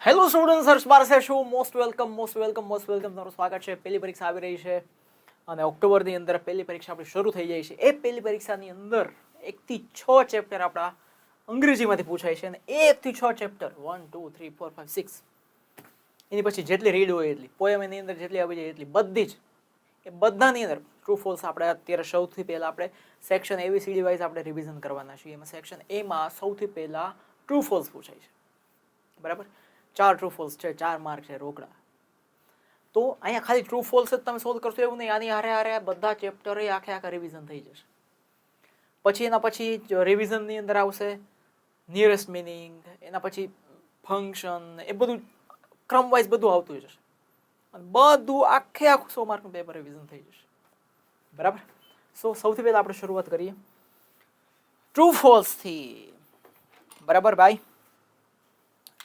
Hello students, હર્ષ બારસે છું. Most welcome તમારું સ્વાગત છે. પહેલી પરીક્ષા આવી રહી છે અને ઓક્ટોબરની અંદર પહેલી પરીક્ષા આપણી શરૂ થઈ જાય છે. એ પહેલી પરીક્ષાની અંદર 1 થી 6 ચેપ્ટર આપણા અંગ્રેજીમાંથી પૂછાય છે અને 1 થી 6 ચેપ્ટર 1 2 3 4 5 6 એની પછી જેટલી રીડ હોય એટલી પોએમ એની અંદર જેટલી આવી જાય એટલી બધી જ એ બધાની અંદર ટ્રુ ફોલ્સ આપણે અત્યારે સૌથી પહેલા આપણે સેક્શન એબીસીડી વાઇઝ આપણે રિવિઝન કરવાના છીએ. એમાં સેક્શન એમાં સૌથી પહેલા ટ્રુ ફોલ્સ પૂછાય છે. બરાબર, 4 ટ્રુ ફોલ્સ છે, 4 માર્ક છે રોકડા. તો અહીંયા ખાલી ટ્રુ ફોલ્સ જ તમે સોલ્વ કરશો એવું નહીં, આની હારે બધા ચેપ્ટર આખા રિવિઝન થઈ જશે. પછી એના પછી રિવિઝનની અંદર આવશે નિયરેસ્ટ મિનિંગ, એના પછી ફંક્શન, એ બધું ક્રમ વાઇઝ બધું આવતું જશે અને બધું આખું 100 માર્કનું પેપર રિવિઝન થઈ જશે. બરાબર, સૌથી પહેલા આપણે શરૂઆત કરીએ ટ્રુ ફોલ્સ થી. બરાબર ભાઈ,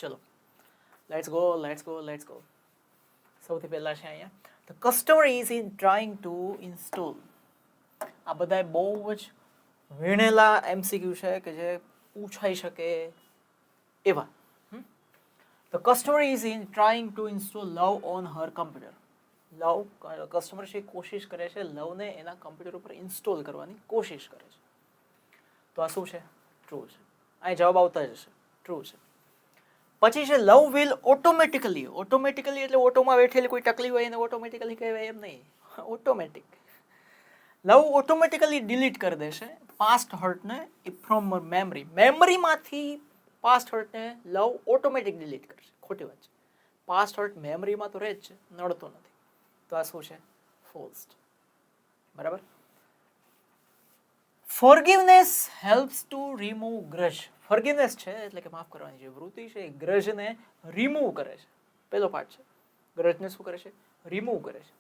ચલો લેટ્સ ગો. સૌથી પહેલા છે અહીંયા the customer is in trying to install. આ બધા બહુ જ વીણેલા એમસીક્યુ છે કે જે પૂછાઈ શકે એવા. The customer is in trying to install love on her computer. Customer છે કોશિશ કરે છે લવને એના કમ્પ્યુટર ઉપર ઇન્સ્ટોલ કરવાની કોશિશ કરે છે. તો આ શું છે? ટ્રુ છે. અહીં જવાબ આવતા જ હશે, ટ્રુ છે. પછી છે લવ વિલ ઓટોમેટિકલી એટલે ઓટોમાં બેઠેલી કોઈ ટકલી હોય એને ઓટોમેટિકલી કહેવાય એમ નહીં, ઓટોમેટિક. લવ ઓટોમેટિકલી ડિલીટ કરી દેશે પાસ્ટ હર્ટને ફ્રોમ મેમરીમાંથી. પાસ્ટ હર્ટને લવ ઓટોમેટિક ડિલીટ કરશે. ખોટી વાત છે. પાસ્ટ હર્ટ મેમરીમાં તો રહે જ છે, નડતો નથી. તો આ શું છે? ફોલ્સ. બરાબર. ફોરગિવનેસ હેલ્પ્સ ટુ રિમૂવ ગ્રજ. ફોરગિવનેસ છે એટલે કે માફ કરવાની જે વૃત્તિ છે એ ગ્રજને રિમૂવ કરે છે. પહેલો પાર્ટ છે, ગ્રજને શું કરે છે? રિમૂવ કરે છે.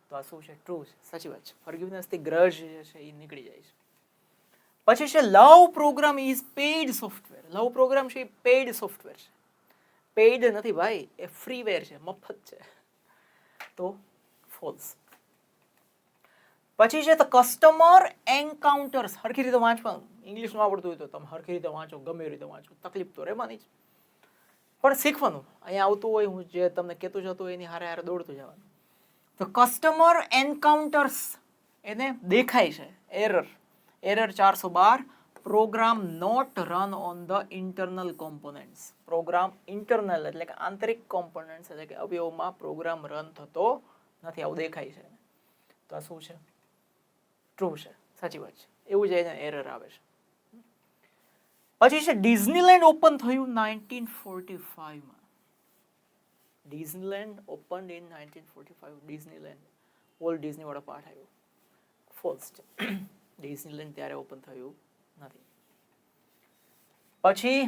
તો આ શું છે? ટ્રુ છે, સાચી વાત છે. ફોરગિવનેસથી ગ્રજ જે છે એ નીકળી જાય છે. પછી છે love program is paid software. Love program છે એ પેઇડ સોફ્ટવેર છે, પેઇડ નથી ભાઈ, એ ફ્રીવેર છે, મફત છે. તો ફોલ્સ. પછી છે ધ કસ્ટમર એન્કાઉન્ટર્સ. હરખી રીતે વાંચવાનું, ઇંગ્લિશમાં આવડતું હોય તો તમે હરખી રીતે વાંચો, ગમે રીતે વાંચો, તકલીફ તો રહેવાની જ, પણ શીખવાનું. અહીંયા આવતું હોય હું જે તમને કહેતું જતું હોય એની હારે દોડતું જવાનું. ધ કસ્ટમર એન્કાઉન્ટર્સ, એને દેખાય છે error 412. Program not run on the internal components. Program internal એટલે કે આંતરિક કોમ્પોનન્ટ્સ એટલે કે અવયવમાં પ્રોગ્રામ રન થતો નથી, આવું દેખાય છે. તો આ શું છે? ટ્રુ છે, સાચી વાત છે. એવું જ એને એરર આવે છે. પછી છે ડિઝનીલેન્ડ ઓપન થયું 1945માં. Disneyland open in 1945. Disneyland, Walt Disney વાળો પાઠ આવ્યો. ફોલ્સ છે. ડિઝનીલેન્ડ ત્યારે ઓપન થયું નથી. પછી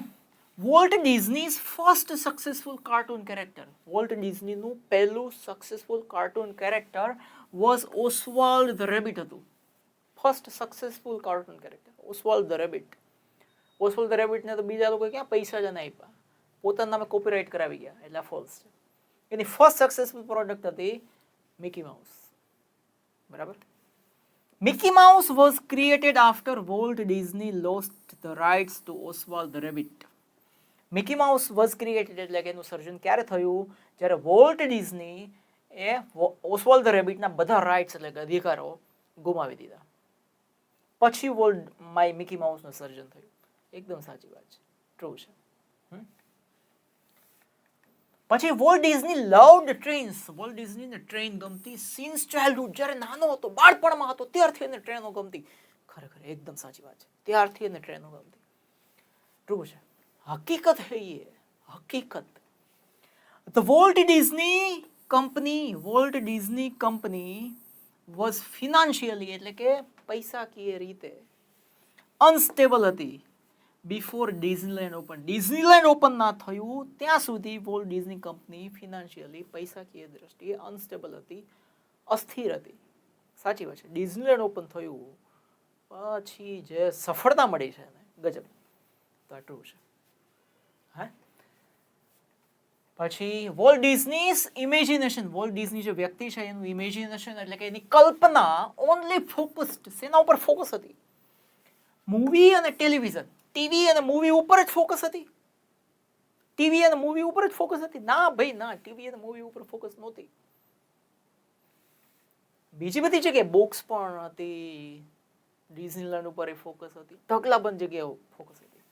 Walt Disney's first successful cartoon character. Walt ડિઝનીનું પહેલું successful cartoon character was Oswald the rabbit હતું. First successful cartoon character Oswald the rabbit. Oswald the રેબિટને તો બીજા લોકો ક્યાં પૈસા જ આપ્યા, પોતાના નામે કોપીરાઇટ કરાવી ગયા, એટલે ફોલ્સ છે. એની ફર્સ્ટ સક્સેસફુલ પ્રોડક્ટ હતી મિકી માઉસ. બરાબર. Mickey Mouse was created after Walt Disney lost the rights to Oswald the rabbit. Mickey Mouse was created એટલે કે એનું સર્જન ક્યારે થયું? જ્યારે વોલ્ટ ડિઝની એ ઓસ્વાલ્ડ ધ રેબિટના બધા રાઇટ્સ એટલે કે અધિકારો ગુમાવી દીધા, પછી મિકી માઉસનું સર્જન થયું. એકદમ સાચી વાત છે, ટ્રુ છે. પછી Walt Disney loved trains. Walt ડિઝનીને ટ્રેન ગમતી સિન્સ ચાઇલ્ડહુડ. જ્યારે નાનો હતો, બાળપણમાં હતો, ત્યારથી એને ટ્રેનો ગમતી. ખરેખર એકદમ સાચી વાત છે, ત્યારથી એને ટ્રેનો ગમતી. ટ્રુ છે, હકીકત है ये, હકીકત. The Walt Disney company was financially એટલે કે પૈસાકીય રીતે અનસ્ટેબલ હતી before Disneyland open. Disneyland open ના થયું ત્યાં સુધી વોલ્ટ ડિઝની કંપની ફિનાન્શિયલી પૈસાકીય દ્રષ્ટિએ અનસ્ટેબલ હતી, અસ્થિર હતી. સાચી વાત છે. ડિઝનીલેન્ડ ઓપન થયું પછી જે સફળતા મળી છે એને ગજબ. તો આ ટ્રુ છે. પછી વોલ્ટ ડિઝનીઝ ઇમેજિનેશન. વોલ્ટ ડિઝની જે વ્યક્તિ છે એનું ઇમેજિનેશન એટલે કે એની કલ્પના ઓનલી ફોકસ્ડ, શેના ઉપર ફોકસ હતી? મૂવી અને ટેલિવિઝન, ટીવી અને મૂવી ઉપર જ ફોકસ હતી. ટીવી અને મૂવી ઉપર જ ફોકસ હતી? ના ભાઈ ના, ટીવી અને મૂવી ઉપર ફોકસ નહોતી. બીજી બધી જગ્યાએ બુક્સ પણ હતી, ડિઝનીલેન્ડ ઉપર ફોકસ હતી, ઢગલાબંધ જગ્યાએ ફોકસ હતી.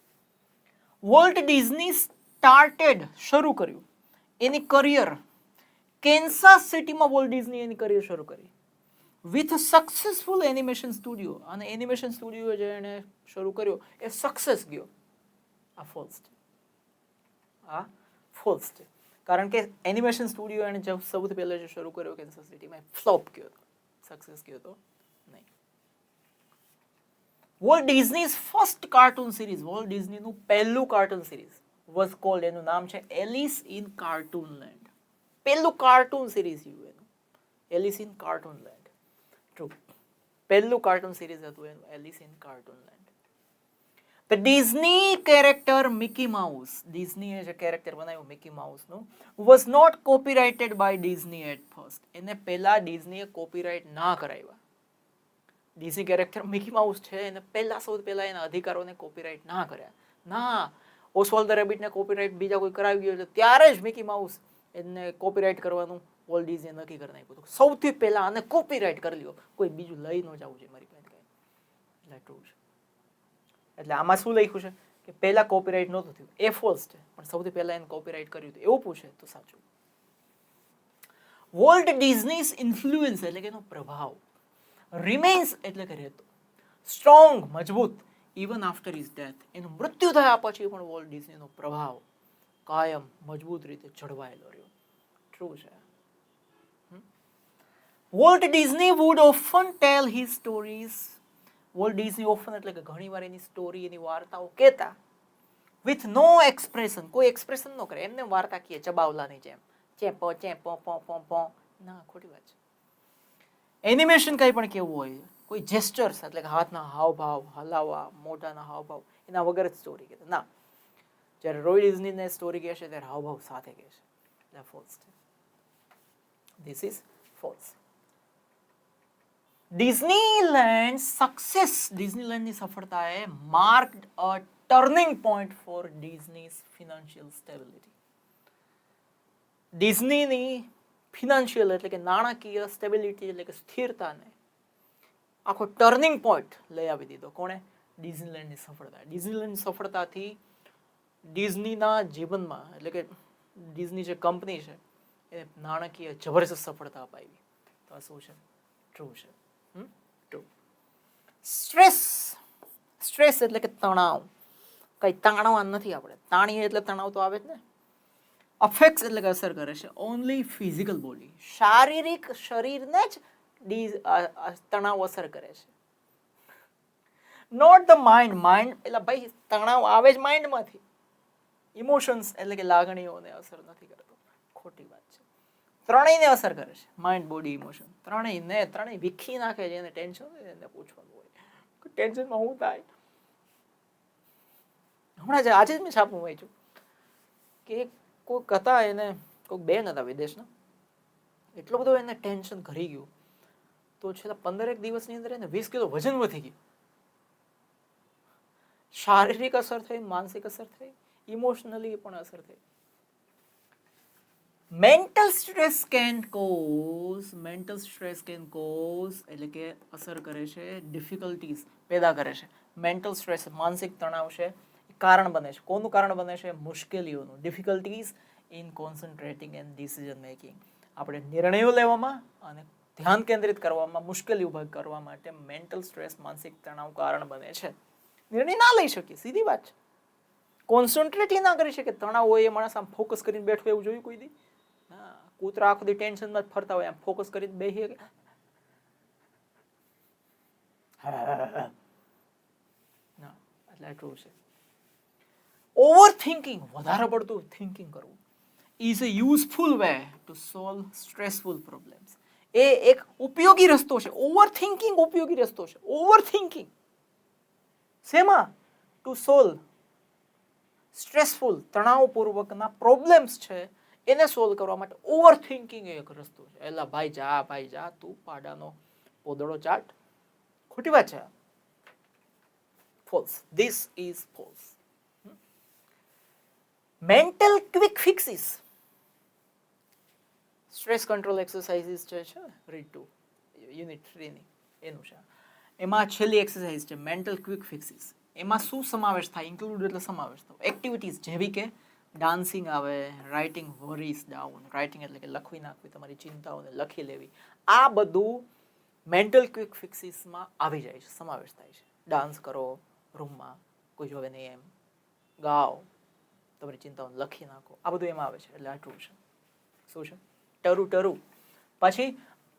વોલ્ટ ડિઝની સ્ટાર્ટેડ, શરૂ કર્યું એની કરિયર કેન્સાસ સિટીમાં. વોલ્ટ ડિઝની એની કરિયર શરૂ કરી વિથ સક્સેસફુલ એનિમેશન સ્ટુડિયો, અને એનિમેશન સ્ટુડિયો જે એને શરૂ કર્યો એ સક્સેસ ગયો. આ ફોલ્સ છે, આ ફોલ્સ છે. કારણ કે એનિમેશન સ્ટુડિયો એને સૌથી પહેલા જે શરૂ કર્યો કેન્સાસ સિટીમાં, ફ્લોપ ગયો હતો, સક્સેસ ગયો હતો નહીં. Walt Disney's first cartoon series, Walt ડિઝનીનું પહેલું કાર્ટૂન સિરીઝ વોઝ કોલ્ડ, એનું નામ છે એલિસ ઇન કાર્ટૂનલેન્ડ. પહેલું કાર્ટૂન સિરીઝ એનું એલિસ ઇન કાર્ટૂનલેન્ડ. ટ્રુ, પહેલું કાર્ટૂન સિરીઝ હતું એનું Alice in Cartoonland. The Disney character Mickey Mouse, ડિઝનીએ જે કેરેક્ટર બનાવ્યું મિકી માઉસનું, was not copyrighted by Disney at first. એને પહેલા ડિઝનીએ કોપીરાઇટ ના કરાવ્યા. ડિઝની કેરેક્ટર મિકી માઉસ છે એને પહેલા, સૌથી પહેલા એના અધિકારોને કોપીરાઇટ ના કર્યા. ના, ઓસ્વાલ્ડ ધ રેબિટને કોપીરાઇટ બીજા કોઈ કરાવી ગયો એટલે ત્યારે જ મિકી માઉસ એને કોપીરાઇટ કરવાનું વોલ્ટ ડિઝનીએ નક્કી કરી નાખ્યું હતું. સૌથી પહેલા આને કોપીરાઇટ કરી લ્યો, કોઈ બીજું લઈ ન જવું છે મારી પાસે. એટલે ટ્રુ છે. એટલે આમાં શું લખ્યું છે કે પહેલા કોપીરાઇટ નહોતું થયું, એ ફોલ્સ છે, પણ સૌથી પહેલા એને કોપીરાઇટ કર્યું હતું એવું પૂછે તો સાચું. વોલ્ટ ડિઝનીઝ ઇન્ફ્લુઅન્સ એટલે કે એનો પ્રભાવ રિમેન્સ એટલે કે રહેતો, સ્ટ્રોંગ મજબૂત, ઇવન આફ્ટર હિઝ ડેથ, એનું મૃત્યુ થયા પછી પણ વોલ્ટ ડિઝનીનો પ્રભાવ કાયમ મજબૂત રીતે જળવાયેલો રહ્યો. ટ્રુ છે. Walt Disney would often tell his stories, Walt Disney often એટલે કે ઘણીવાર એની સ્ટોરી, એની વાર્તાઓ કહેતા વિથ નો એક્સપ્રેશન, કોઈ એક્સપ્રેશન ન કરે, એમને વાર્તા કહે ચબાવલાની જેમ, ચેપો ચેપો પો પો પો. ના, ખોટી વાત છે. એનિમેશન કંઈ પણ કેવું હોય, કોઈ જેસ્ચર્સ એટલે કે હાથના હાવભાવ હલાવવા, મોઢાના હાવભાવ, એના વગર જ સ્ટોરી કહેતા. ના, જ્યારે રોય ડિઝનીને સ્ટોરી કહેશે ત્યારે હાવભાવ સાથે કહેશે. એટલે ફોલ્સ છે. This is false. Disneyland success, ડિઝનીલેન્ડની સફળતાએ marked a turning point for Disney's financial stability. ડિઝનીની ફિનાન્શિયલ એટલે કે નાણાકીય સ્ટેબિલિટી એટલે કે સ્થિરતાને આખો ટર્નિંગ પોઈન્ટ લઈ આવી દીધો. કોણે? ડિઝનીલેન્ડની સફળતા. ડિઝનીલેન્ડની સફળતાથી ડિઝનીના જીવનમાં એટલે કે ડિઝની જે કંપની છે એ નાણાકીય જબરજસ્ત સફળતા અપાવી. તો આ શું છે? ટ્રુ છે. ટ્રુ. સ્ટ્રેસ, સ્ટ્રેસ એટલે કે તણાવ. કઈ તાણવા નથી આપણે, તાણીએ એટલે તણાવ તો આવે જ ને. અફેક્ટ્સ એટલે કે અસર કરે છે ઓનલી ફિઝિકલ બોડી, શારીરિક શરીરને જ તણાવ અસર કરે છે. નોટ ધ માઇન્ડ, માઇન્ડ એટલે ભાઈ તણાવ આવે જ માઇન્ડમાંથી. ઇમોશન્સ એટલે કે લાગણીઓને અસર નથી કરતો. ખોટી વાત છે. ત્રણેયને અસર કરે છે, માઇન્ડ બોડી ઇમોશન, ત્રણેય વિખી નાખે છે. એને ટેન્શન હોય એને પૂછવાનું હોય ટેન્શનમાં શું થાય. હમણાં આજે જ મેં છાપું વાંચ્યું કે કોઈક હતા, એને કોઈક બેન હતા વિદેશના, એટલો બધો એને ટેન્શન ઘરી ગયું તો છેલ્લા 15 દિવસની અંદર એને 20 કિલો વજન વધી ગયું. શારીરિક અસર થઈ, માનસિક અસર થઈ, ઇમોશનલી પણ અસર થઈ. મેન્ટલ સ્ટ્રેસ કેન કોઝ એટલે કે અસર કરે છે, ડિફિકલ્ટીઝ પેદા કરે છે. મેન્ટલ સ્ટ્રેસ માનસિક તણાવ છે, કારણ બને છે. કોનું કારણ બને છે? મુશ્કેલીઓનું. Difficulties in concentrating and decision making, આપણે નિર્ણયો લેવામાં અને ધ્યાન કેન્દ્રિત કરવામાં મુશ્કેલી ઊભા કરવા માટે મેન્ટલ સ્ટ્રેસ, માનસિક તણાવ કારણ બને છે. નિર્ણય ના લઈ શકીએ, સીધી વાત છે. કોન્સન્ટ્રેટ ના કરી શકે. તણાવ હોય એ માણસ આમ ફોકસ કરીને બેઠો એવું જોયું કોઈ દી? હા, કૂતરા આખો દી ટેન્શનમાં જ ફરતા હોય, આમ ફોકસ કરીને બેસી શકે? ના, એટલે ટ્રુ છે. ઓવર થિંકિંગ, વધારે પડતું થિંકિંગ કરવું, is a useful way to solve stressful problems. એ એક ઉપયોગી રસ્તો છે. ઓવર થિંકિંગ ઉપયોગી રસ્તો છે. ઓવર થિંકિંગ શેમાં? ટુ સોલ્વ સ્ટ્રેસફુલ, તણાવપૂર્વકના પ્રોબ્લેમ્સ છે એને સોલ્વ કરવા માટે ઓવર થિંકિંગ એક રસ્તો છે. એલા ભાઈ જા, તું પાડાનો પોદળો ચાટ. ખોટી વાત છે. False. This is false. Mental quick fixes, stress control exercises જે છે રીડ ટુ યુનિટ 3 ની એનું છે. એમાં છેલ્લી એક્સરસાઇઝ છે મેન્ટલ ક્વિક ફિક્સીસ. એમાં શું સમાવેશ થાય? ઇન્ક્લુડ એટલે સમાવેશ થયો. એક્ટિવિટીઝ જેવી કે ડાન્સિંગ આવે, રાઇટિંગ વરીઝ ડાઉન, રાઇટિંગ એટલે કે લખવી નાખવી, તમારી ચિંતાઓને લખી લેવી. આ બધું મેન્ટલ ક્વિક ફિક્સીસમાં આવી જાય છે, સમાવેશ થાય છે. ડાન્સ કરો રૂમમાં, કોઈ જોવે નહીં એમ, ગાઓ, તમારી ચિંતાઓને લખી નાખો, આ બધું એમાં આવે છે. એટલે આ ટ્રુ છે. શું છે? ટરુ ટરુ. પછી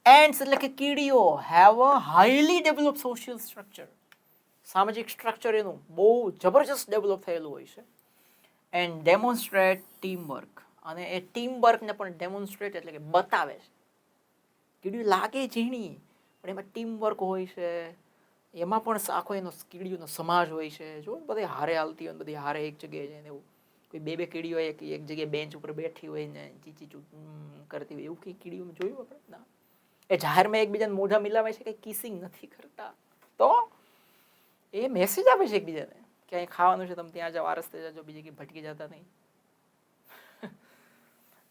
એન્ડ્સ એટલે કે કીડીઓ have a highly develop social structure. સામાજિક સ્ટ્રક્ચર એનું બહુ જબરજસ્ત ડેવલપ થયેલું હોય છે. એન્ડ ડેમોન્સ્ટ્રેટ ટીમ વર્ક, અને એ ટીમ વર્કને પણ ડેમોન્સ્ટ્રેટ એટલે કે બતાવે છે. કીડીઓ લાગે ઝીણી પણ એમાં ટીમ વર્ક હોય છે. એમાં પણ આખો એનો કીડીઓનો સમાજ હોય છે. જો બધી હારે હાલતી હોય, બધી હારે એક જગ્યાએ જઈને એવું કોઈ બે કીડીઓ એક જગ્યાએ બેન્ચ ઉપર બેઠી હોય ને ચીચી કરતી હોય એવું કઈ કીડીઓ જોયું આપણે? ના. એ જાહેરમાં એકબીજાને મોઢા મિલાવે છે, કઈ કિસિંગ નથી કરતા. તો એ મેસેજ આપે છે એકબીજાને કે અહીં ખાવાનું છે, તમે ત્યાં જાઓ, આ રસ્તે જાજો, બીજી કઈ ભટકી જતા નહીં.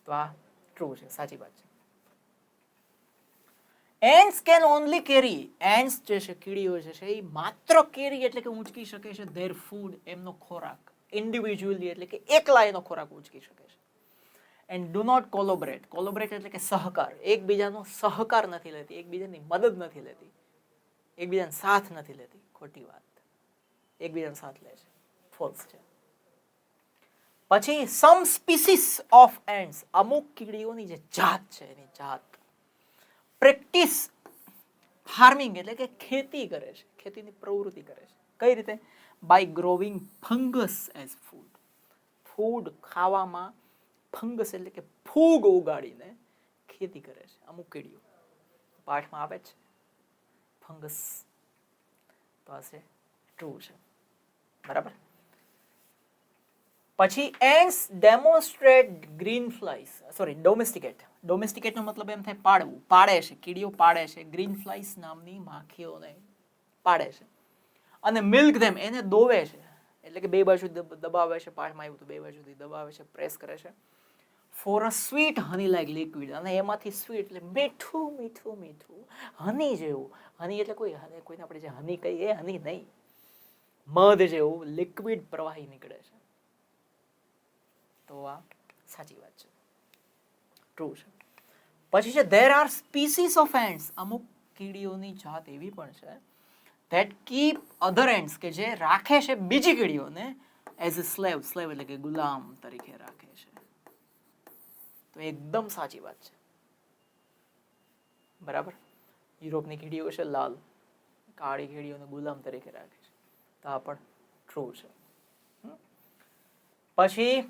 તો આ ટ્રુ છે, સાચી વાત છે. Ants can only carry, ants જે છે કીડીઓ છે એ માત્ર કેરી એટલે કે ઊંચકી શકે છે ધેર ફૂડ, એમનો ખોરાક ઇન્ડિવિજ્યુઅલી એટલે કે એકલા એનો ખોરાક ઊંચકી શકે છે. એન્ડ ડુ નોટ કોલોબરેટ, કોલોબરેટ એટલે કે સહકાર, એકબીજાનો સહકાર નથી લેતી, એકબીજાની મદદ નથી લેતી, એકબીજાનો સાથ નથી લેતી. ખોટી વાત. એકબીજાનો સાથ લે છે, ફોલ્સ છે. પછી સમ સ્પીસીસ ઓફ એન્ડ્સ, અમુક કીડીઓની જે જાત છે એની જાત પ્રેક્ટિસ ફાર્મિંગ એટલે કે ખેતી કરે છે, ખેતીની પ્રવૃત્તિ કરે છે. કઈ રીતે? By growing fungus as food, food ખાવામાં ફંગસ એટલે કે ફૂગ ઉગાડીને ખેતી કરે છે અમુક કીડીઓ. પાઠમાં આવે છે ફંગસ. તો આ છે ટ્રુ છે. બરાબર. પછી એન્ડ્સ ડેમોન્સ્ટ્રેટ ગ્રીન ફ્લાઈસ, સોરી ડોમેસ્ટિકેટ. ડોમેસ્ટિકેટનો મતલબ એમ થાય પાડવું, પાડે છે, કીડીઓ પાડે છે ગ્રીન ફ્લાઈસ નામની માખીઓને પાડે છે. અને મિલ્ક ધેમ, એને દોવે છે, એટલે કે બે બાજુ દબાવે છે. પાઠમાં આવ્યું તો બે બાજુથી દબાવે છે, પ્રેસ કરે છે. For a sweet honey like liquid, અને એમાંથી સ્વીટ એટલે મીઠું મીઠું મીઠું હની જેવું. હની એટલે કોઈને આપણે જે હની કહીએ એ હની નહીં, મધ જેવું લિક્વિડ પ્રવાહી નીકળે છે. તો આ સાચી વાત છે, ટ્રુ છે. પછી છે there are species of ants, અમુક કીડીઓની જાત એવી પણ છે ધેટ કીપ અધર એન્ડ્સ, કે જે રાખે છે બીજી કીડીઓને એઝ અ સ્લેવ, સ્લેવ એટલે કે ગુલામ તરીકે રાખે છે. તો એકદમ સાચી વાત છે. બરાબર. યુરોપની કીડીઓ છે લાલ, કાળી કીડીઓને ગુલામ તરીકે રાખે છે. તો આ પણ ટ્રુ છે. પછી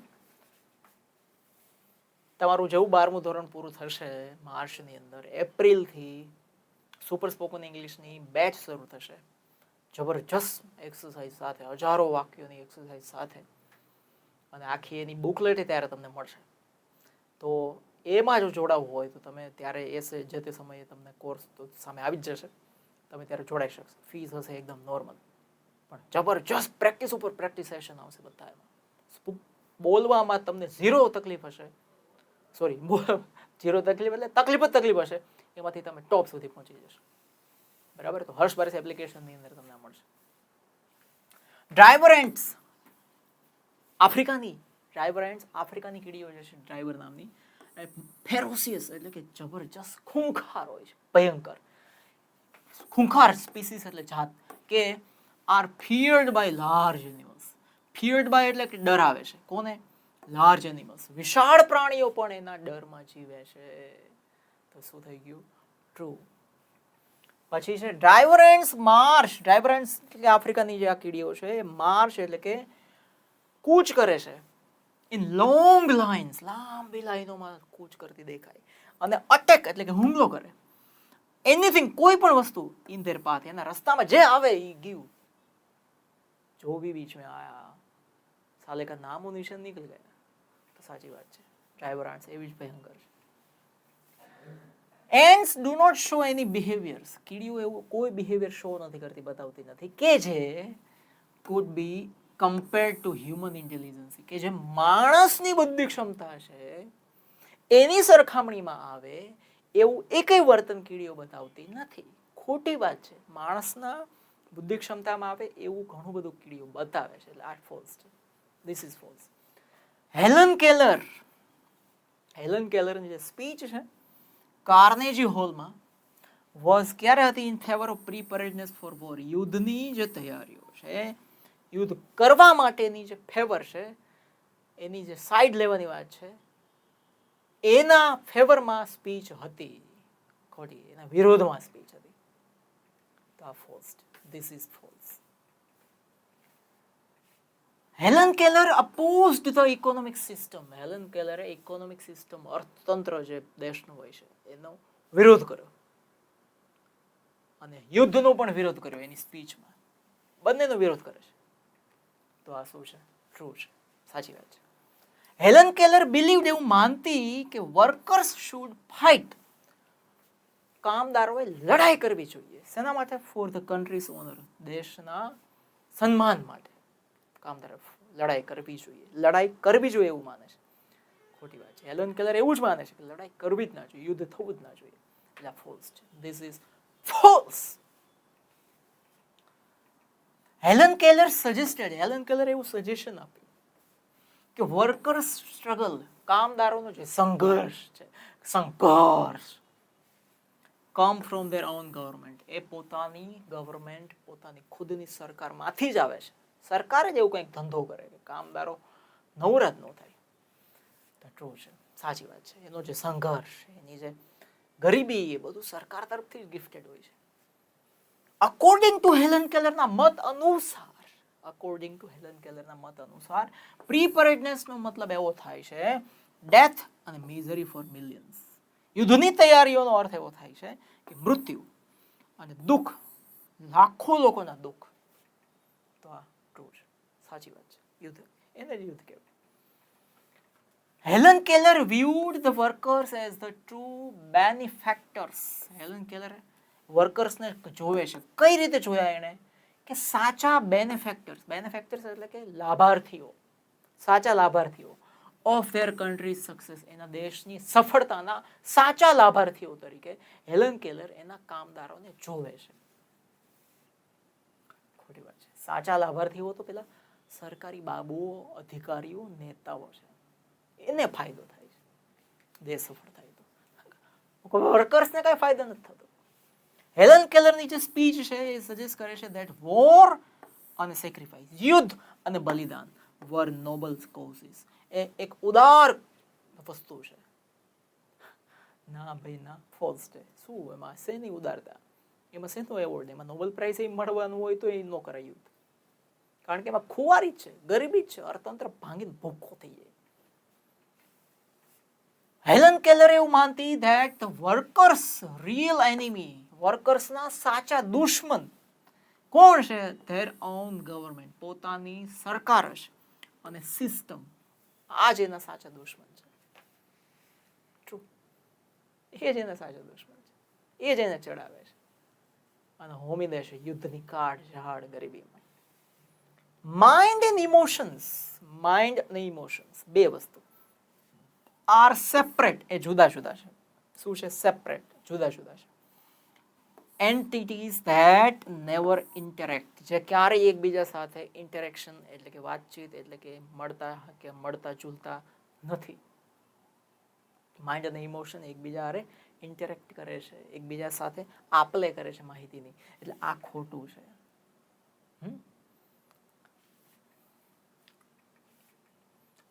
તમારું જેવું 12મું ધોરણ પૂરું થશે માર્ચની અંદર, એપ્રિલથી સુપર સ્પોકન ઇંગ્લિશની બેચ શરૂ થશે જબરજસ્ત એક્સરસાઇઝ સાથે, હજારો વાક્યોની એક્સરસાઇઝ સાથે, અને આખી એની બુકલેટ ત્યારે તમને મળશે. તો એમાં જો જોડાવવું હોય તો તમે ત્યારે જે તે સમયે તમને કોર્સ તો સામે આવી જ જશે, તમે ત્યારે જોડાઈ શકશો. ફીસ હશે એકદમ નોર્મલ, પણ જબરજસ્ત પ્રેક્ટિસ ઉપર પ્રેક્ટિસ સેશન આવશે બધા એમાં. બોલવામાં તમને ઝીરો તકલીફ હશે, સોરી ઝીરો તકલીફ એટલે તકલીફ હશે, એમાંથી તમે ટોપ સુધી પહોંચી જશો. બરાબર. તો હર્ષ બારિસ એપ્લિકેશનની અંદર તમને મળશે. ડ્રાઈવર એન્ડ્સ આફ્રિકાની, ડ્રાઈવર એન્ડ્સ આફ્રિકાની કીડીઓ જે છે ડ્રાઈવર નામની, ફેરોસિયસ એટલે કે જબરજસ્ત ખૂંખાર હોય છે, ભયંકર ખૂંખાર સ્પીસીસ એટલે જાત, કે are feared by large animals. Feared by એટલે કે ડરાવે છે. કોને? લાર્જ એનિમલ્સ, વિશાળ પ્રાણીઓ પણ એના ડરમાં જીવે છે. તો શું થઈ ગયું? ટ્રુ. પછી છે driver ends marsh. Driver ends એટલે આફ્રિકાની જે આ કીડીઓ છે માર્શ એટલે કે કૂચ કરે છે ઇન લોંગ લાઇન્સ, લાંબી લાઈનોમાં કૂચ કરતી દેખાય. અને અટેક એટલે કે હુમલો કરે, એનીથિંગ કોઈ પણ વસ્તુ ઇન ધેર પાથ, એના રસ્તામાં જે આવે એ ગીવ. જો भी बीच में आया साले का नामो निशान निकल गया. તો સાચી વાત છે, ડ્રાઈવર એન્ડ્સ એવી જ ભયંકર છે. એન્ડ્સ ડુ નોટ શો એની બિહેવિયર્સ. કીડીઓ એવું કોઈ બિહેવિયર શો નથી કરતી, બતાવતી નથી, કે જે food B compare to human intelligence, કે જે માણસની બુદ્ધિ ક્ષમતા છે એની સરખામણીમાં આવે એવું એકેય વર્તન કીડીઓ બતાવતી નથી. ખોટી વાત છે. માણસના બુદ્ધિ ક્ષમતામાં આવે એવું ઘણું બધું કીડીઓ બતાવે છે. એટલે આ ફોલ્સ છે. This is false. હેલન કેલરની જે સ્પીચ છે કાર્નેજી હોલમાં વોઝ ક્યારે હતી? In favour of preparedness for war, યુદ્ધની જે તૈયારીઓ છે, યુદ્ધ કરવા માટેની જે ફેવર છે, એની જે સાઈડ લેવાની વાત છે, એના ફેવરમાં સ્પીચ હતી. ખોટી, એના વિરોધમાં સ્પીચ હતી. તો આ ફોલ્સ છે. This is false. Helen Keller opposed the economic system. Helen કેલરે ઇકોનોમિક સિસ્ટમ, અર્થતંત્ર જે દેશનું હોય છે એનો વિરોધ કર્યો અને યુદ્ધનો પણ વિરોધ કર્યો એની સ્પીચમાં. બંનેનો વિરોધ કરે છે. તો આ શું છે? ટ્રુ છે, સાચી વાત છે. હેલન કેલર બિલીવડ, એવું માનતી કે વર્કર્સ શુડ ફાઇટ, કામદારોએ લડાઈ કરવી જોઈએ. શેના માટે? ફોર ધ કન્ટ્રીઝ ઓનર, દેશના સન્માન માટે કામદારો લડાઈ કરવી જોઈએ. લડાઈ કરવી જોઈએ એવું માને છે. ખોટી વાત છે. હેલન કેલર એવું જ માને છે કે લડાઈ કરવી જ ના જોઈએ, યુદ્ધ થવું જ ના જોઈએ. એટલે આ ફોલ્સ છે. This is false. Helen Keller suggested, Helen Keller એવું સજેશન આપ્યું કે વર્કર્સ સ્ટ્રગલ, કામદારોનો જે સંઘર્ષ છે, come from their own government, એ પોતાની ગવર્મેન્ટ, પોતાની ખુદની સરકારમાંથી જ આવે છે. સરકાર જ એવું કંઈક ધંધો કરે કે કામદારો નવરા જ ન થાય. તો ટ્રુ છે, સાચી વાત છે. એનો જે સંઘર્ષ, એની જે ગરીબી, એ બધું સરકાર તરફથી જ ગિફ્ટેડ હોય છે. અકોર્ડિંગ ટુ હેલન કેલરના મત અનુસાર, પ્રીપેરેડનેસનો મતલબ એવો થાય છે ડેથ અને મિઝરી ફોર મિલિયન્સ. યુદ્ધની તૈયારીઓનો અર્થ એવો થાય છે કે મૃત્યુ અને દુઃખ, લાખો લોકોના દુઃખ. તો આ ટ્રુ છે, સાચી વાત છે. યુદ્ધ, એને જ યુદ્ધ કહેવાય. Helen Keller viewed the workers as the true benefactors. Helen Keller વર્કર્સને જોવે છે. કઈ રીતે જોયા એને? કે સાચા બેનિફેક્ટર્સ, બેનિફેક્ટર્સ એટલે કે લાભાર્થીઓ, સાચા લાભાર્થીઓ ઓફ ધેર કન્ટ્રીઝ સક્સેસ, એના દેશની સફળતાના સાચા લાભાર્થીઓ તરીકે હેલન કેલર એના કામદારોને જોવે છે. ખોટી વાત છે. સાચા લાભાર્થીઓ તો પેલા સરકારી બાબુઓ, અધિકારીઓ, નેતાઓ છે. એને ફાયદો થાય છે, દેશ સફળ થાય તો. વર્કર્સને કઈ ફાયદો નથી થતો. હેલન કેલરની જે સ્પીચ છે એ સજેસ્ટ કરે છે that વોર અને સેક્રિફાઈસ, યુદ્ધ અને બલિદાન, were noble causes, એ એક ઉદાર વસ્તુ છે. ના ભાઈ ના, ફોલ્સ છે. શું એમાં શેની ઉદારતા? એમાં શેનો એવોર્ડ? એમાં નોબેલ પ્રાઇઝ એ મળવાનું હોય તો એ ન કરાય યુદ્ધ. કારણ કે એમાં ખુવારી જ છે, ગરીબી જ છે, અર્થતંત્ર ભાંગીને ભૂખો થઈ જાય. હેલન કેલર એવું માનતી that the workers real enemy, વર્કર્સના સાચા દુશ્મન કોણ છે? their own government, પોતાની સરકાર છે, અને સિસ્ટમ, આ જ એના સાચા દુશ્મન છે. ટ્રુ, એ જ એના સાચા દુશ્મન છે. એ જ એને ચડાવે છે અને હોમી દે છે યુદ્ધની કાળ ઝાડ ગરીબીમાં. માઇન્ડ એન્ડ ઇમોશન્સ, માઇન્ડ અને ઇમોશન્સ બે વસ્તુ આર સેપરેટ, એ જુદા જુદા છે. શું છે? સેપરેટ, જુદા જુદા છે. એન્ટિટીઝ ધેટ નેવર ઇન્ટરેક્ટ, જે ક્યારેય એકબીજા સાથે ઇન્ટરેક્શન એટલે કે વાતચીત એટલે કે મળતા જુલતા નથી. માઇન્ડ અને ઇમોશન એકબીજા હારે ઇન્ટરેક્ટ કરે છે, એકબીજા સાથે આપલે કરે છે માહિતીની. એટલે આ ખોટું છે.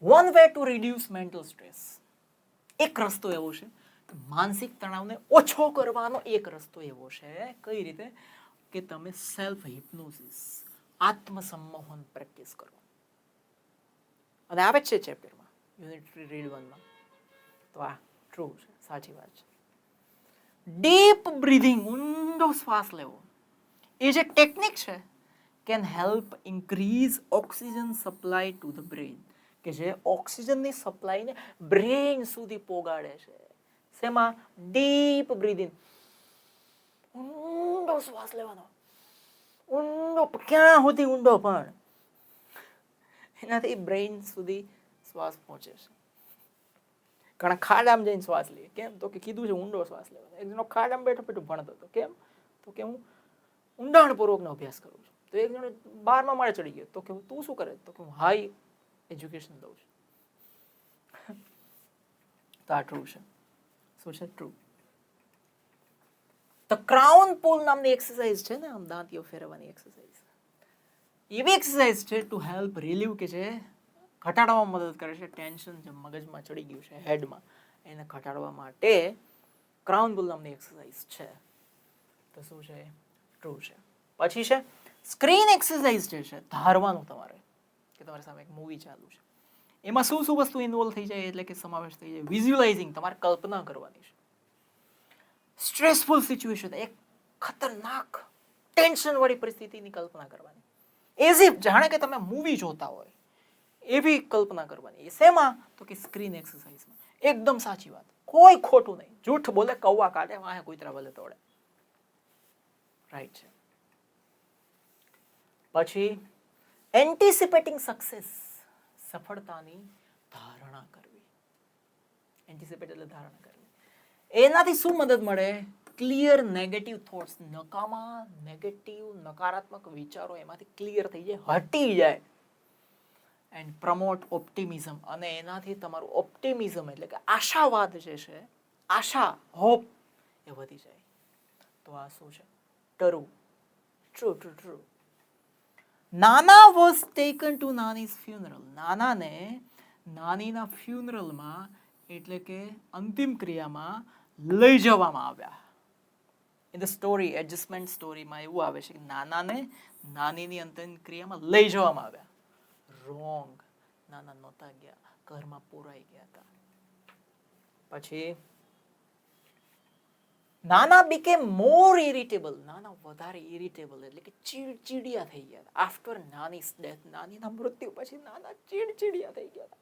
One way to reduce mental stress, એક રસ્તો એવો છે, માનસિક તણાવને ઓછો કરવાનો એક રસ્તો એવો છે. કઈ રીતે? કે તમે સેલ્ફ હિપ્નોસિસ, આત્મસંમોહન પ્રેક્ટિસ કરો. અને આવે જ છે ચેપ્ટરમાં, યુનિટ રીડ 1 માં. તો આ ટ્રુ છે, સાચી વાત છે. ડીપ બ્રીધિંગ, ઊંડો શ્વાસ લેવો, એ જે ટેકનિક છે can help increase oxygen supply to the brain, કે જે ઓક્સિજનની સપ્લાયને બ્રેઇન સુધી પોગાડે છે. શેમાં? ડીપ બ્રીધિંગ, ઊંડો શ્વાસ લેવાનો. ઊંડો, ક્યાં સુધી ઊંડો? પણ એનાથી બ્રેઇન સુધી શ્વાસ પહોંચે છે. ઘણા ખાડામાં જઈને શ્વાસ લે. કેમ? તો કે કીધું છે ઊંડો શ્વાસ લેવાનો. એક જણો ખાડામાં બેઠો બેઠો ભણતો હતો. કેમ? તો કે હું ઊંડાણપૂર્વકનો અભ્યાસ કરું છું. તો એક જણો 12મા માળે ચડી ગયો. તો કે તું શું કરે? તો કે હું હાઈ એજ્યુકેશન દઉં છું. તો આ ટ્રુ છે. શું છે? ટ્રુ. તો ક્રાઉન પુલ નામની એક્સરસાઇઝ છે ને, આમ દાંતીઓ ફેરવવાની એક્સરસાઇઝ, એવી એક્સરસાઇઝ છે ટુ હેલ્પ રિલીવ, કે જે ઘટાડવામાં મદદ કરે છે ટેન્શન જે મગજમાં ચડી ગયું છે, હેડમાં, એને ઘટાડવા માટે ક્રાઉન પુલ નામની એક્સરસાઇઝ છે. તો શું છે? ટ્રુ છે. પછી છે સ્ક્રીન એક્સરસાઇઝ જે છે, ધારવાનું તમારે કે તમારી સામે એક મૂવી ચાલુ છે, એમાં શું શું વસ્તુ ઇન્વોલ્વ થઈ જાય, એટલે કે સમાવેશ થઈ જાય. વિઝ્યુઅલાઇઝિંગ, તમારે કલ્પના કરવાની છે. સ્ટ્રેસફુલ સિચ્યુએશન, એક ખતરનાક ટેન્શન વાળી પરિસ્થિતિની કલ્પના કરવાની, એઝ ઇફ જાણે કે તમે મૂવી જોતા હોય એવી કલ્પના કરવાની. શેમાં? તો કે સ્ક્રીન એક્સરસાઇઝમાં. એકદમ સાચી વાત, કોઈ ખોટું નહીં. જૂઠ બોલે કૌવા કાઢે, વાહે કૂતરા ભલે તોડે. રાઈટ છે. પછી એન્ટિસિપેટિંગ સક્સેસ, સફળતાની ધારણા કરવી. એન્ટિસિપેટ એટલે ધારણા કરવી. એનાથી શું મદદ મળે? ક્લિયર નેગેટિવ થોટ્સ, નકામા નેગેટિવ નકારાત્મક વિચારો એમાંથી ક્લિયર થઈ જાય, હટી જાય. એન્ડ પ્રમોટ ઓપ્ટિમિઝમ, અને એનાથી તમારું ઓપ્ટિમિઝમ એટલે કે આશાવાદ જે છે, આશા, હોપ, એ વધી જાય. તો આ શું છે? ટ્રુ. True true true. નાના વોઝ ટેકન ટુ નાનીઝ ફ્યુનરલ. નાનાને નાનીના ફ્યુનરલમાં એટલે કે અંતિમ ક્રિયામાં લઈ જવામાં આવ્યા. ઇન ધ સ્ટોરી, એડજસ્ટમેન્ટ સ્ટોરીમાં એવું આવે છે કે નાનાને નાનીની અંતિમ ક્રિયામાં લઈ જવામાં આવ્યા. રોંગ. નાના નહોતા ગયા, ઘરમાં પુરાઈ ગયા હતા. પછી નાના બીકેમ મોર ઇરિટેબલ. નાના વધારે ઇરિટેબલ એટલે કે ચીડચીડિયા થઈ ગયા. આફ્ટર નાનીઝ ડેથ, નાનીના મૃત્યુ પછી નાના ચીડચીડિયા થઈ ગયા.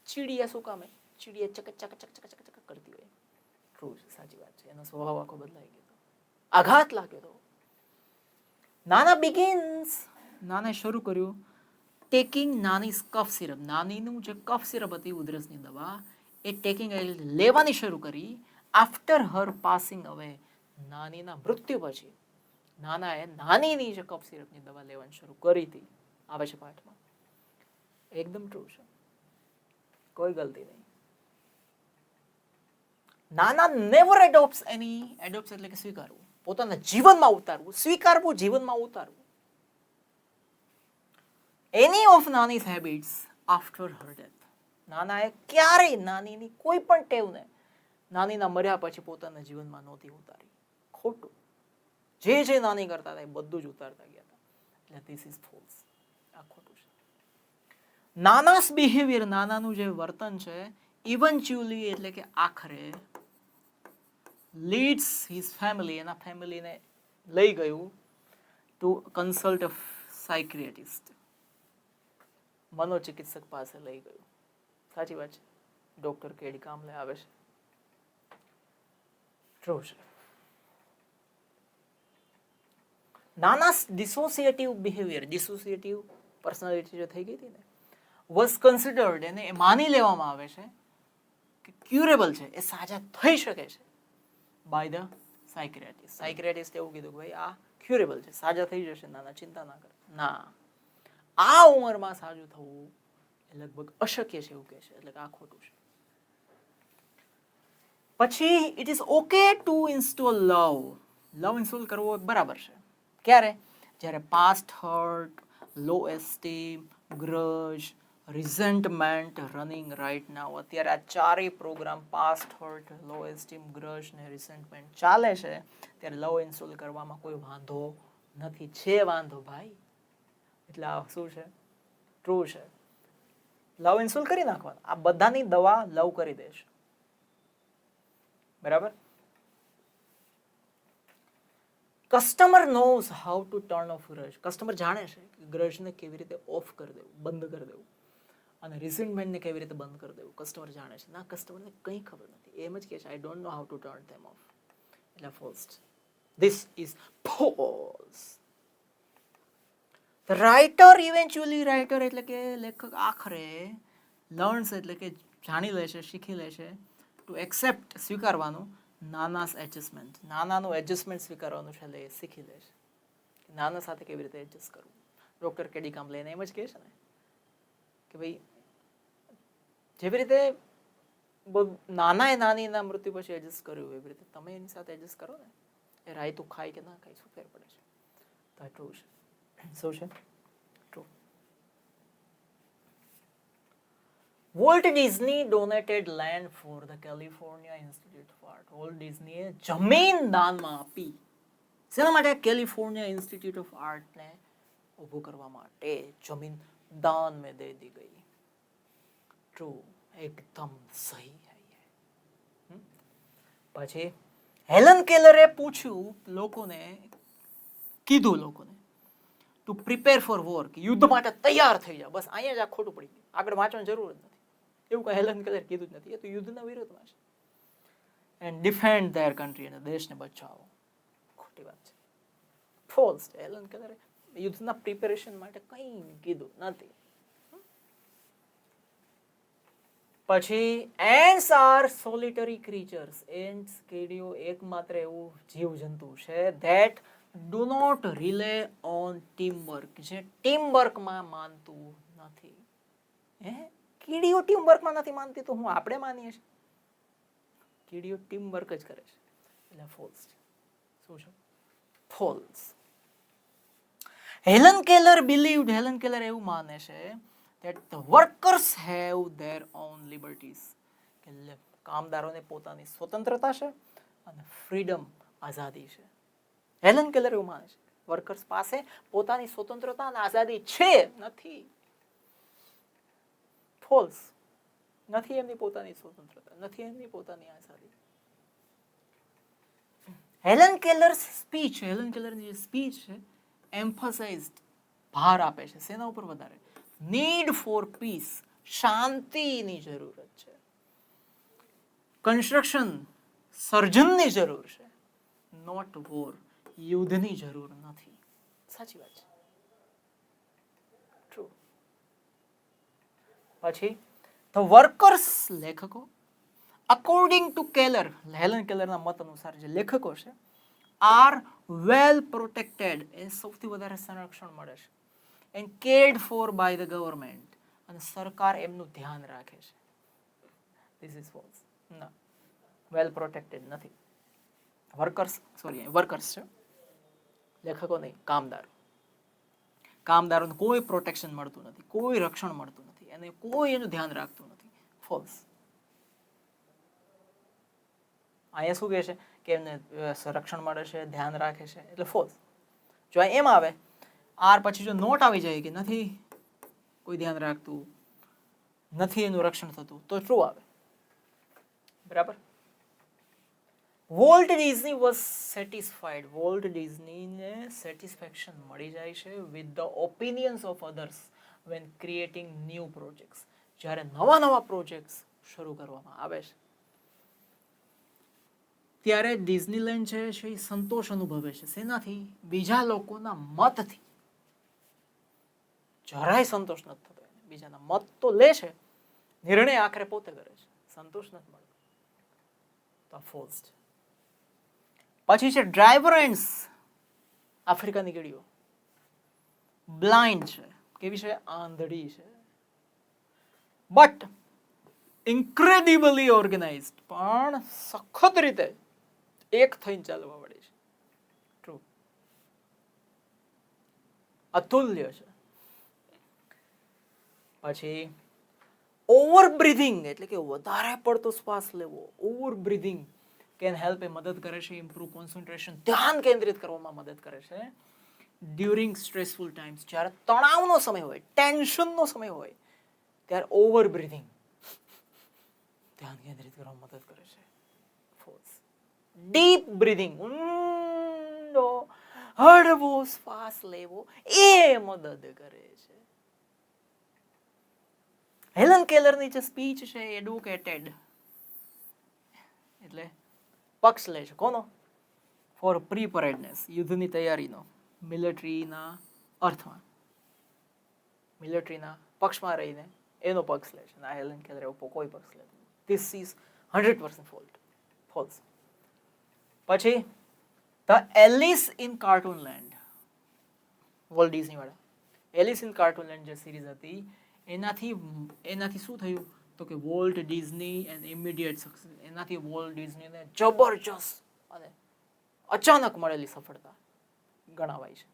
ચીડિયા શું કામે? ચીડિયા ચક ચક ચક ચક ચક ચક કરતી હોય. ટ્રુ છે, સાચી વાત છે. એનો સ્વભાવ આખો બદલાઈ ગયો, આઘાત લાગ્યો તો. નાના બિગિન્સ, નાને શરૂ કર્યું ટેકિંગ નાનીઝ કફ સિરપ. નાનીનું જે કફ સિરપ હતી, ઉધરસની દવા, એ ટેકિંગ લેવાની શરૂ કરી. આફ્ટર હર પાસિંગ અવે, નાનીના મૃત્યુ પછી નાનાએ નાનીની જે કફ સિરપની દવા લેવાની શરૂ કરી હતી, આવે છે પાઠમાં. એકદમ ટ્રુ છે, કોઈ ગલતી નહીં. નાના નેવર એડોપ્ટ્સ એની, એડોપ્ટ્સ એટલે કે સ્વીકારવું, પોતાના જીવનમાં ઉતારવું, સ્વીકારવું, જીવનમાં ઉતારવું. Any of Nani's habits after her death. નાનાએ ક્યારેય નાનીની કોઈ પણ ટેવને નાનીના મર્યા પછી પોતાના જીવનમાં નહોતી ઉતારી. ખોટું. જે નાની કરતા હતા એ બધું જ ઉતારતા ગયા હતા. એટલે ધીસ ઇઝ ફોલ્સ. આ ખોટું છે. નાનાસ બિહેવિયર, નાનાનું જે વર્તન છે, ઇવન્ચ્યુઅલી એટલે કે આખરે લીડ્સ હિઝ ફેમિલી, એના ફેમિલીને લઈ ગયું ટુ કન્સલ્ટ અ સાયક્રિયાટિસ્ટ, મનોચિકિત્સક પાસે લઈ ગયું. સાચી વાત છે. ડોક્ટર કેડી કામ લે આવે છે. ટ્રુ છે. નાના ડિસોસિએટિવ બિહેવિયર, ડિસોસિએટિવ પર્સનાલિટી જે થઈ ગઈ હતી ને, વોઝ કન્સિડર્ડ, એને માની લેવામાં આવે છે કે ક્યુરેબલ છે, એ સાજા થઈ શકે છે બાય ધ સાયક્રિયાટિસ્ટ. સાયક્રિયાટિસ્ટ એવું કીધું કે ભાઈ આ ક્યુરેબલ છે, સાજા થઈ જશે, નાના ચિંતા ના કર. ના, આ ઉંમરમાં સાજું થવું એ લગભગ અશક્ય છે એવું કહે છે. એટલે કે આ ખોટું છે. પછી it is okay to install love. Love install કરવો બરાબર છે. ક્યારે? જ્યારે past hurt, low esteem, grudge, resentment running right now. અત્યારે આ ચારેય program, past hurt, low esteem, grudge ને રિઝન્ટમેન્ટ ચાલે છે, ત્યારે લવ ઇન્સ્ટોલ કરવામાં કોઈ વાંધો નથી. છે વાંધો ભાઈ. એટલે આ શું છે? ટ્રુ છે. લવ ઇન્સ્ટોલ કરી નાખવાનું. આ બધાની દવા લવ કરી દેશે. બરાબર. Customer nose how to turn off ગ્રજ. Customer જાણે છે કે ગ્રજને કેવી રીતે ઓફ કરી દેવું, બંધ કરી દેવું, અને રિઝન્ટમેન્ટને કેવી રીતે બંધ કરી દેવું. કસ્ટમર જાણે છે. ના, કસ્ટમરને કંઈ ખબર નથી. એમ જ કહે છે I don't know how to turn them off. એટલે false. This is false. The writer eventually, writer એટલે કે લેખક આખરે, લર્ન્સ એટલે કે જાણી લેશે, શીખી લેશે, ટુ એક્સેપ્ટ સ્વીકારવાનું, નાના એડજસ્ટમેન્ટ, નાનાનું એડજસ્ટમેન્ટ સ્વીકારવાનું છે, એટલે એ શીખી લેશે નાના સાથે કેવી રીતે એડજસ્ટ કરવું. ડૉક્ટર કેડી કામ્બલે એમ જ કહે છે ને કે ભાઈ જેવી રીતે નાનીના મૃત્યુ પછી એડજસ્ટ કર્યું એવી રીતે તમે એની સાથે એડજસ્ટ કરો ને. એ રાયતું ખાય કે ના ખાય શું ફેર પડે છે. તો ટ્રુ છે. શું છે? True. Walt Disney donated land for the California Institute of Art. Walt ડિઝનીએ જમીન દાનમાં આપી. શેના માટે? કેલિફોર્નિયા ઇન્સ્ટિટ્યૂટ ઓફ આર્ટને ઊભું કરવા માટે જમીન દાન में दे दी गई. ટ્રુ, એકદમ સહી है. પછી હેલન કેલરે પૂછ્યું લોકોને, કીધું લોકોને ટુ પ્રિપેર ફોર વોર, કે યુદ્ધ માટે તૈયાર થઈ જાવ. બસ અહીંયા જ આ ખોટું પડી ગયું, આગળ વાંચવાની જરૂર જ નથી. એવું કઈ હેલન કેલરે કીધું જ નથી. એ તો યુદ્ધના વિરોધમાં છે. એન્ડ ડિફેન્ડ ધેર કન્ટ્રી, અને દેશને બચાવો. ખોટી વાત છે. ફોલ્સ છે. હેલન કેલરે યુદ્ધના પ્રિપેરેશન માટે કંઈ કીધું નથી. પછી ants are solitary creatures. Ants કીડીઓ એકમાત્ર એવું જીવજંતુ છે that do not rely on team work, જે ટીમ વર્કમાં માનતું નથી. કીડીઓ ટીમ વર્કમાં નથી માનતી તો હું આપણે માનીએ છીએ? કીડીઓ ટીમ વર્ક જ કરે છે, એટલે ફોલ્સ છે. શું છે? False. Helen Keller believed, Helen Keller એવું માને છે that the workers have their own liberties, કે કામદારોને પોતાની સ્વતંત્રતા છે અને ફ્રીડમ, આઝાદી છે. હેલન કેલર એવું માને છે વર્કર્સ પાસે પોતાની સ્વતંત્રતા અને આઝાદી છે. નથી. ફોલ્સ. નથી એમની પોતાની સ્વતંત્રતા, નથી એમની પોતાની આઝાદી. હેલન કેલર સ્પીચ, હેલન કેલરની જે સ્પીચ છે એમ્ફસાઇઝડ, ભાર આપે છે શેના ઉપર વધારે? નીડ ફોર પીસ, શાંતિની જરૂરત છે. કન્સ્ટ્રક્શન, સર્જનની જરૂર છે, નોટ વોર, યુદ્ધની જરૂર નથી. સાચી વાત છે. ટ્રુ. પછી ધ વર્કર્સ, લેખકો, અકોર્ડિંગ ટુ કેલર, હેલન કેલરના મત અનુસાર જે લેખકો છે, આર વેલ પ્રોટેક્ટેડ, એ સૌથી વધારે સંરક્ષણ મળે છે. And cared for by the government, અને સરકાર એમનું ધ્યાન રાખે છે. This is false. ના, વેલ પ્રોટેક્ટેડ નથી. વર્કર્સ છે, લેખકો નહીં, કામદારો. કામદારોને કોઈ પ્રોટેક્શન મળતું નથી, કોઈ રક્ષણ મળતું નથી, અને કોઈ એનું ધ્યાન રાખતું નથી. ફોલ્સ. અહીંયા શું કહે છે કે એમને સંરક્ષણ મળે છે, ધ્યાન રાખે છે, એટલે ફોલ્સ. જો એમ આવે આર પછી જો નોટ આવી જાય કે નથી કોઈ ધ્યાન રાખતું, નથી એનું રક્ષણ થતું, તો ટ્રુ આવે. બરાબર. Walt Disney was satisfied, Walt ડિઝનીને સેટિસ્ફેક્શન મળી જાય છે with the opinions of others when creating new projects, જ્યારે નવા પ્રોજેક્ટ્સ શરૂ કરવામાં આવે છે ત્યારે ડિઝનીલેન્ડ છે એ સંતોષ અનુભવે છે. શેનાથી? બીજા લોકોના મતથી. જરાય સંતોષ નથી થતો. બીજાના મત તો લે છે, નિર્ણય આખરે પોતે કરે છે, સંતોષ નથી મળતો. તો ફોલ્સ છે. પછી છે ડ્રાઈવર એન્ડ્સ, આફ્રિકાની કીડીઓ. બ્લાઇન્ડ છે. કેવી છે? આંધળી છે. બટ ઇન્ક્રેડિબલી ઓર્ગેનાઇઝડ, પણ સખત રીતે એક થઈને ચાલવા વાળી છે. ટ્રુ. અતુલ્ય છે. પછી ઓવર બ્રીથિંગ, એટલે કે વધારે પડતો શ્વાસ લેવો, ઓવર બ્રીથિંગ કેન હેલ્પ, એ મદદ કરે છે ઇમ્પ્રૂવ કોન્સન્ટ્રેશન, ધ્યાન કેન્દ્રિત કરવામાં મદદ કરે છે ડ્યુરિંગ સ્ટ્રેસફુલ ટાઈમ્સ, જ્યારે તણાવનો સમય હોય, ટેન્શનનો સમય હોય, ત્યારે ઓવર બ્રીથિંગ ધ્યાન કેન્દ્રિત કરવામાં મદદ કરે છે. ફોલ્સ. ડીપ બ્રીથિંગ, ઊંડો હળવો શ્વાસ લેવો, એ મદદ કરે છે. હેલન કેલરની જે સ્પીચ છે એડવોકેટેડ, એટલે પક્ષ લે છે કોનો? ફોર પ્રીપરેડનેસ, યુદ્ધની તૈયારીનો, મિલિટરીના અર્થમાં. મિલિટરીના પક્ષમાં રહીને એનો પક્ષ લે છે. ના, હેલન કેલર એવો કોઈ પક્ષ લેતો. This is 100% false. પછી the Alice in cartoon land, Walt Disney વાળા એલિસ ઇન કાર્ટૂન લેન્ડ જે સિરીઝ હતી, એનાથી શું થયું તો કે Walt Disney and immediate success, એનાથી વોલ્ટ ડિઝનીને જબરજસ્ત અને અચાનક મળેલી સફળતા ગણાવાય છે.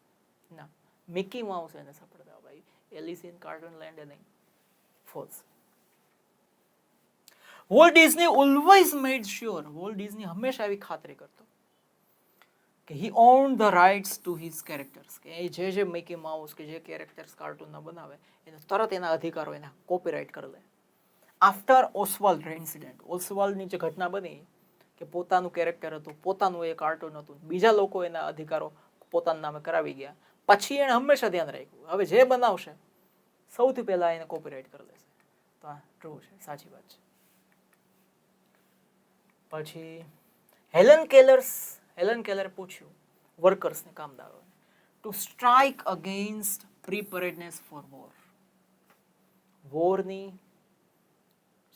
ના, મિકી માઉસ એને સફળતા અપાવી, એલિસ ઇન કાર્ટૂન લેન્ડ એ નહીં. False. Walt Disney always made sure, Walt Disney હંમેશા એવી ખાતરી કરતો કે he own the rights to his characters, કે એ જે મિકી માઉસ કે જે કેરેક્ટર્સ કાર્ટૂનના બનાવે એને તરત એના અધિકારો એના કોપીરાઇટ કરી લે. આફ્ટર ઓસ્વાલ્ડ ઇન્સિડન્ટ, ઓસ્વાલ્ડની જે ઘટના બની કે પોતાનું કેરેક્ટર હતું, પોતાનું એ કાર્ટૂન હતું, બીજા લોકો એના અધિકારો પોતાના નામે કરાવી ગયા, પછી એને હંમેશા ધ્યાન રાખ્યું હવે જે બનાવશે સૌથી પહેલા એને કોપીરાઇટ કરી લેશે. તો આ ટ્રુ છે, સાચી વાત છે. પછી હેલન કેલરે પૂછ્યું વર્કર્સને, કામદારોને, to strike against preparedness for war, વોરની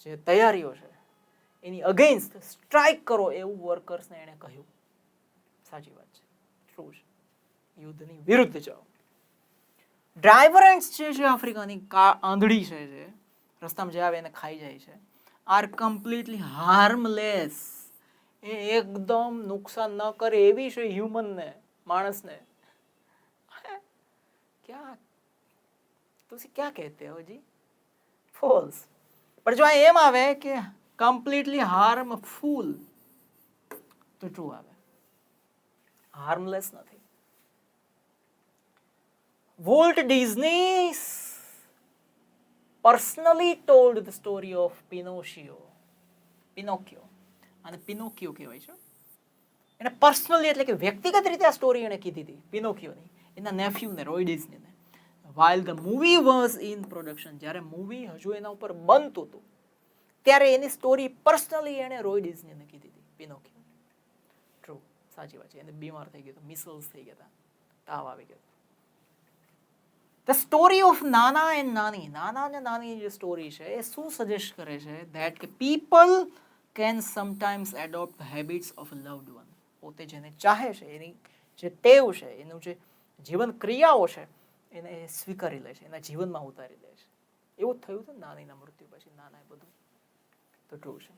જે તૈયારીઓ છે એની અગેન્સ્ટ સ્ટ્રાઇક કરો એવું વર્કર્સને એણે કહ્યું. સાચી વાત છે, ટ્રુ છે. યુદ્ધની વિરુદ્ધ જાઓ. ડ્રાઈવરન્ટ્સ જે આફ્રિકાની આંધળી છે, જે રસ્તામાં જે આવે એને ખાઈ જાય છે, આર કમ્પ્લીટલી હાર્મલેસ, એ એકદમ નુકસાન ન કરે એવી છે હ્યુમનને, માણસને. ક્યાં તુસી ક્યાં કહેતે હો જી? ફોલ્સ. પણ જો એમ આવે કે કમ્પ્લીટલી હાર્મફુલ તો ટ્રુ આવે, હાર્મલેસ નથી. Walt Disney personally told the story of Pinocchio અને પિનોકિયો કહેવાય છે. એને પર્સનલી એટલે કે વ્યક્તિગત રીતે આ સ્ટોરી એને કીધી હતી પિનોકિયોની, એના નેફ્યુને રોય ડિઝનીને. while the movie was in production, જ્યારે મૂવી હજુ એના ઉપર બનતું હતું ત્યારે એની સ્ટોરી પર્સનલી એને રોય ડિઝનીને કીધી હતી પિનોકિયો. ટ્રુ, સાચી વાત છે. એને બીમાર થઈ ગયો હતો, મિસલ્સ થઈ ગયા હતા, તાવ આવી ગયો. ધ સ્ટોરી ઓફ નાના એન્ડ નાની, નાના અને નાની જે સ્ટોરી છે એ શું સજેસ્ટ કરે છે ધેટ કે people can sometimes adopt habits of a loved one. પોતે જેને ચાહે છે એની જે ટેવ છે, એનું જે જીવન ક્રિયાઓ છે એને સ્વીકારી લે છે, એના જીવનમાં ઉતારી લે છે. એવું થયું હતું નાનીના મૃત્યુ પછી, નાના એ બધું તો ટ્રુ છે.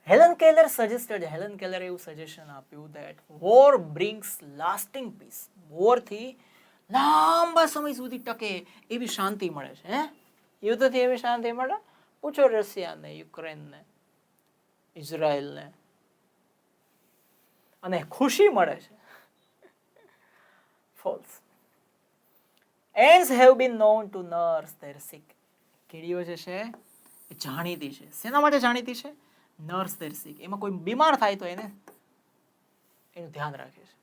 હેલન કેલર એવું સજેશન આપ્યું that war brings lasting peace. વોરથી લાંબા સમય સુધી ટકે એવી શાંતિ મળે છે. યુદ્ધથી એવી શાંતિ મળે? પૂછો રશિયાને, યુક્રેનને, ઇઝરાયલને. અને ખુશી મળે છે. False. Ants have been known to nurse their sick. કીડીઓ જે છે એ જાણીતી છે. શેના માટે જાણીતી છે? Nurse their sick. એમાં કોઈ બીમાર થાય તો એનું ધ્યાન રાખે છે,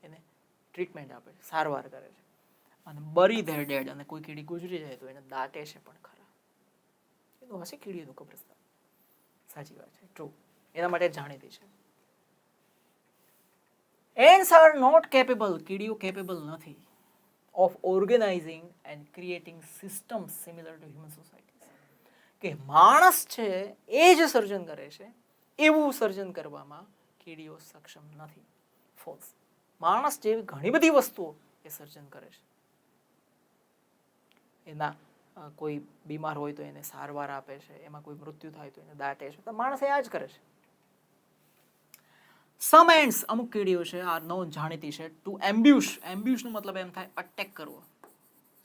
એને ટ્રીટમેન્ટ આપે છે, સારવાર કરે છે. અને બરી their dead, અને કોઈ કીડી ગુજરી જાય તો એને દાટે છે પણ ખરા. એનું હશે કીડીનું કબ્રસ્તાન. સાચી વાત છે, ટ્રુ. એના માટે જાણીતી છે. Ants are not capable, કીડીઓ કેપેબલ નથી, of organizing and creating systems similar to human societies. કે માણસ છે એ જે સર્જન કરે છે એવું સર્જન કરવામાં કીડીઓ સક્ષમ નથી. ફોલ્સ. માણસ જેવી ઘણી બધી વસ્તુઓ એ સર્જન કરે છે. એના કોઈ બીમાર હોય તો એને સારવાર આપે છે, એમાં કોઈ મૃત્યુ થાય તો એને દાટે છે, તો માણસ એ આ જ કરે છે. સમ એન્ડ્સ, અમુક કીડીઓ છે આ નોન જાણીતી છે, ટુ એમ્બ્યુશ. એમ્બ્યુશનો મતલબ એમ થાય અટેક કરવો.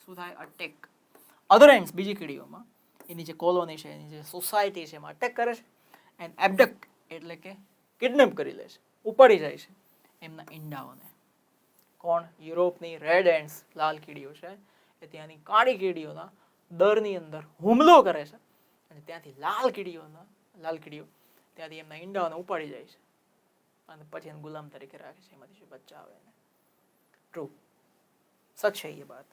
શું થાય? અટેક. અધર એન્ડ્સ, બીજી કીડીઓમાં એની જે કોલોની છે, એની જે સોસાયટી છે એમાં અટેક કરે છે. એન્ડ એબડક્ટ એટલે કે કિડનેપ કરી લે છે, ઉપાડી જાય છે એમના ઈંડાઓને. કોણ? યુરોપની રેડ એન્ડ્સ, લાલ કીડીઓ છે એ ત્યાંની કાળી કીડીઓના દરની અંદર હુમલો કરે છે અને ત્યાંથી લાલ કીડીઓ ત્યાંથી એમના ઈંડાઓને ઉપાડી જાય છે અને પછી એને ગુલામ તરીકે રાખે છે, એમાંથી જે બચ્ચા આવે એને. ટ્રુ, સચ છે એ બાત.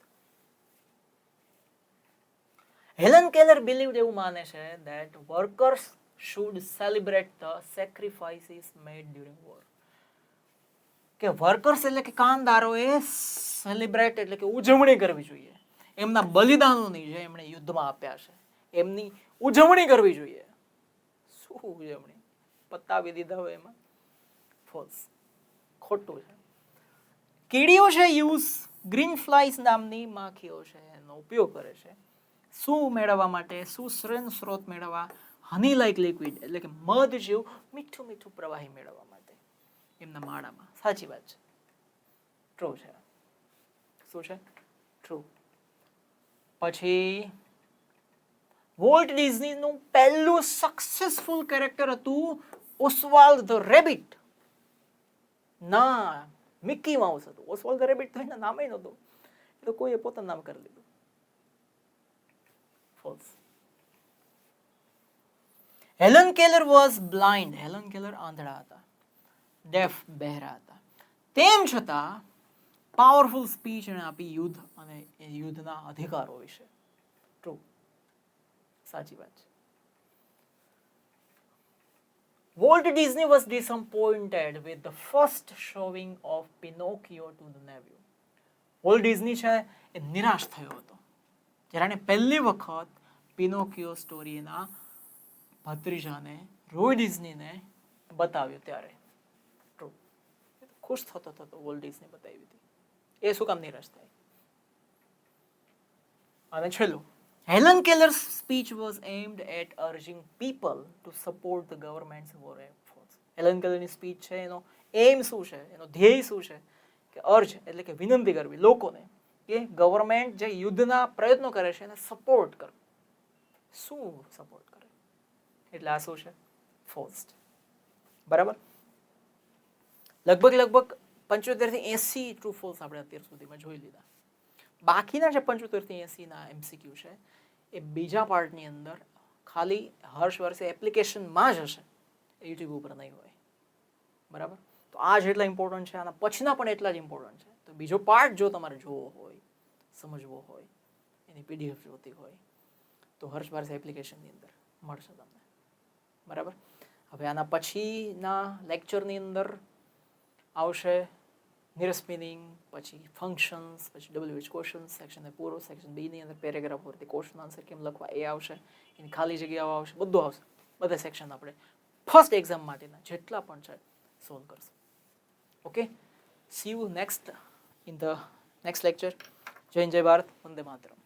હેલન કેલર બિલીવ્ડ, એવું માને છે that workers should celebrate the sacrifices made during war. કે વર્કર્સ એટલે કે કામદારોએ સેલિબ્રેટ એટલે કે ઉજવણી કરવી જોઈએ એમના બલિદાનોની જે એમણે યુદ્ધમાં આપ્યા છે એમની ઉજવણી કરવી જોઈએ. શું ઉજવણી? પતાવી દીધા હોય એમાં. ફોલ્સ, ખોટું છે. કીડીઓ છે યુઝ ગ્રીન ફ્લાઇઝ નામની માખીઓ છે એનો ઉપયોગ કરે છે શું મેળવવા માટે? શું સ્ત્રોત મેળવવા? હની લાઈક લિક્વિડ એટલે કે મધ જેવું મીઠું મીઠું પ્રવાહી મેળવવા માટે એમના માળામાં. સાચી વાત છે. ટ્રુ છે. શું છે? ટ્રુ. પછી વોલ્ટ ડિઝનીનું પહેલું સક્સેસફુલ કેરેક્ટર હતું ઓસ્વાલ્ડ ધ રેબિટ. ના, મિકી માઉસ હતું. ઓસ્વાલ્ડ ધ રેબિટ તો એના નામે નહોતું, એ તો કોઈએ પોતાનું નામ કરી લીધું. False. Helen Keller was blind. Helen Keller આંધળા હતા, ડેફ, બહેરા હતા. તેમ છતાં પાવરફુલ સ્પીચ એને આપી યુદ્ધ અને યુદ્ધના અધિકારો વિશે. ટ્રુ. સાચી વાત છે. Walt Disney was disappointed with the first showing of Pinocchio to the nephew. Walt Disney છે એ નિરાશ થયો હતો જ્યારે એને પહેલી વખત પિનોકિયો સ્ટોરી એના ભત્રીજાને રોય ડિઝનીને બતાવ્યું ત્યારે. ટ્રુ. ખુશ થતો થતો વોલ્ટ ડિઝની બતાવી હતી. એ શું કામ નિરાશ થાય? અને છેલ્લું, Helen Keller's speech was aimed at urging people to support the government's war efforts. Helen કેલરની સ્પીચ છે એનો એમ શું છે, એનો ધ્યેય શું છે? કે અર્જ એટલે કે વિનંતી કરવી લોકોને કે ગવર્મેન્ટ જે યુદ્ધના પ્રયત્નો કરે છે એને સપોર્ટ કરે. શું સપોર્ટ કરે? એટલે આ શું છે? ફોલ્સ. બરાબર. લગભગ 75 થી 80 ટ્રુ ફોલ્સ આપણે અત્યાર સુધીમાં જોઈ લીધા. બાકીના જે 75 થી 80 ના MCQ છે એ બીજા પાર્ટની અંદર ખાલી હર્ષ વર્ષે એપ્લિકેશનમાં જ હશે, યુટ્યુબ ઉપર નહીં હોય. બરાબર. તો આ જેટલા ઇમ્પોર્ટન્ટ છે આના પછીના પણ એટલા જ ઇમ્પોર્ટન્ટ છે. તો બીજો પાર્ટ જો તમારે જોવો હોય, સમજવો હોય, એની PDF જોતી હોય તો હર્ષ ભારત એપ્લિકેશનની અંદર મળશે તમને. બરાબર. હવે આના પછીના લેક્ચરની અંદર આવશે નિયરેસ્ટ મીનિંગ, પછી ફંક્શન્સ, પછી WH ક્વેશ્ચન સેક્શન પૂરો. સેક્શન B ની અંદર પેરેગ્રાફ પરથી ક્વેશ્ચન આન્સર કેમ લખવા એ આવશે, એની ખાલી જગ્યાઓ આવશે, બધું આવશે. બધા સેક્શન આપણે ફર્સ્ટ એક્ઝામ માટેના જેટલા પણ છે સોલ્વ કરશું. Okay, C you next in the next lecture. જય હિન્દ, જય ભારત, વંદે માતરમ.